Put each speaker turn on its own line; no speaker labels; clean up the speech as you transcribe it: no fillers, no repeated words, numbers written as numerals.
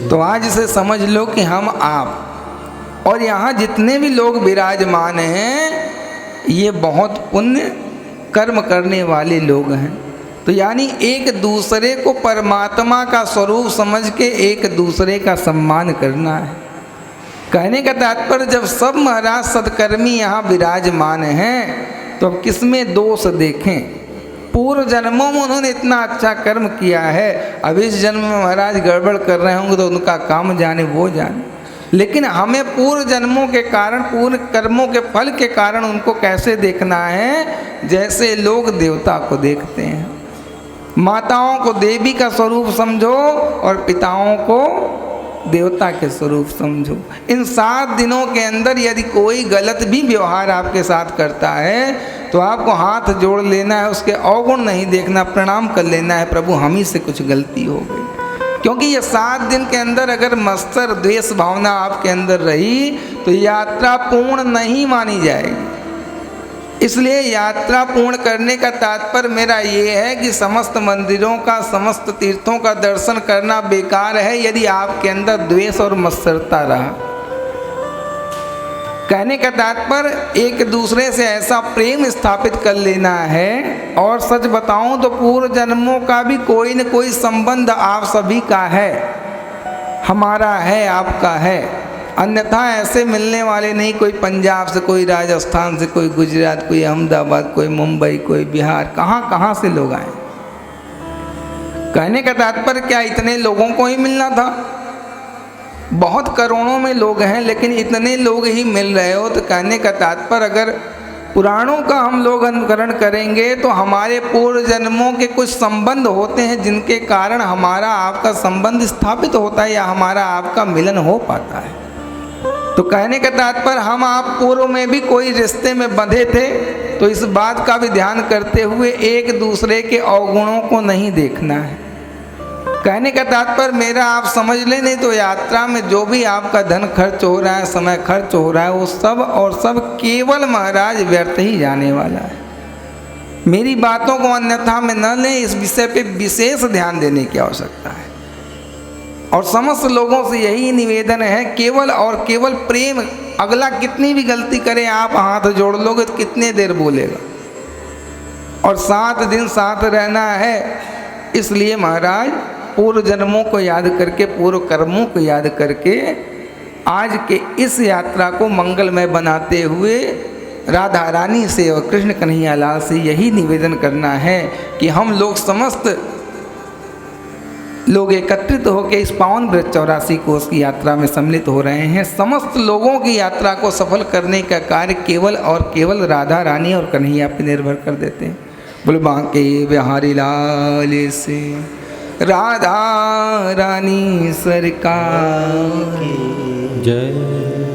तो आज से समझ लो कि हम आप और यहाँ जितने भी लोग विराजमान हैं ये बहुत पुण्य कर्म करने वाले लोग हैं। तो यानी एक दूसरे को परमात्मा का स्वरूप समझ के एक दूसरे का सम्मान करना है। कहने का तात्पर्य जब सब महाराज सत्कर्मी यहाँ विराजमान हैं तो अब किसमें दोष देखें। पूर्व जन्मों में उन्होंने इतना अच्छा कर्म किया है, अब इस जन्म में महाराज गड़बड़ कर रहे होंगे तो उनका काम जाने वो जाने, लेकिन हमें पूर्व जन्मों के कारण पूर्व कर्मों के फल के कारण उनको कैसे देखना है, जैसे लोग देवता को देखते हैं। माताओं को देवी का स्वरूप समझो और पिताओं को देवता के स्वरूप समझो। इन 7 दिनों के अंदर यदि कोई गलत भी व्यवहार आपके साथ करता है तो आपको हाथ जोड़ लेना है, उसके अवगुण नहीं देखना, प्रणाम कर लेना है, प्रभु हम ही से कुछ गलती हो गई। क्योंकि ये 7 दिन के अंदर अगर मत्सर द्वेष भावना आपके अंदर रही तो यात्रा पूर्ण नहीं मानी जाएगी। इसलिए यात्रा पूर्ण करने का तात्पर्य मेरा ये है कि समस्त मंदिरों का समस्त तीर्थों का दर्शन करना बेकार है यदि आपके अंदर द्वेष और मत्सरता रहा। कहने का तात्पर्य एक दूसरे से ऐसा प्रेम स्थापित कर लेना है। और सच बताऊं तो पूर्व जन्मों का भी कोई न कोई संबंध आप सभी का है, हमारा है, आपका है, अन्यथा ऐसे मिलने वाले नहीं। कोई पंजाब से, कोई राजस्थान से, कोई गुजरात, कोई अहमदाबाद, कोई मुंबई, कोई बिहार, कहाँ कहाँ से लोग आए। कहने का तात्पर्य क्या इतने लोगों को ही मिलना था? बहुत करोड़ों में लोग हैं लेकिन इतने लोग ही मिल रहे हो। तो कहने का तात्पर्य अगर पुराणों का हम लोग अनुकरण करेंगे तो हमारे पूर्व जन्मों के कुछ संबंध होते हैं जिनके कारण हमारा आपका संबंध स्थापित होता है या हमारा आपका मिलन हो पाता है। तो कहने का तात्पर्य हम आप पूर्व में भी कोई रिश्ते में बंधे थे तो इस बात का भी ध्यान करते हुए एक दूसरे के अवगुणों को नहीं देखना है। कहने का तात्पर्य मेरा आप समझ लें, नहीं तो यात्रा में जो भी आपका धन खर्च हो रहा है, समय खर्च हो रहा है, वो सब और सब केवल महाराज व्यर्थ ही जाने वाला है। मेरी बातों को अन्यथा में न लें, इस विषय पे विशेष ध्यान देने की आवश्यकता है। और समस्त लोगों से यही निवेदन है, केवल और केवल प्रेम। अगला कितनी भी गलती करे आप हाथ जोड़ लोगे तो कितने देर बोलेगा। और 7 दिन साथ रहना है, इसलिए महाराज पूर्व जन्मों को याद करके, पूर्व कर्मों को याद करके आज के इस यात्रा को मंगलमय बनाते हुए राधा रानी से और कृष्ण कन्हैया लाल से यही निवेदन करना है कि हम लोग समस्त लोग एकत्रित होकर इस पावन ब्रज 84 कोस की यात्रा में सम्मिलित हो रहे हैं। समस्त लोगों की यात्रा को सफल करने का कार्य केवल और केवल राधा रानी और कन्हैया पर निर्भर कर देते हैं। बोलो बांके बिहारी लाल से राधा रानी सरकार की जय।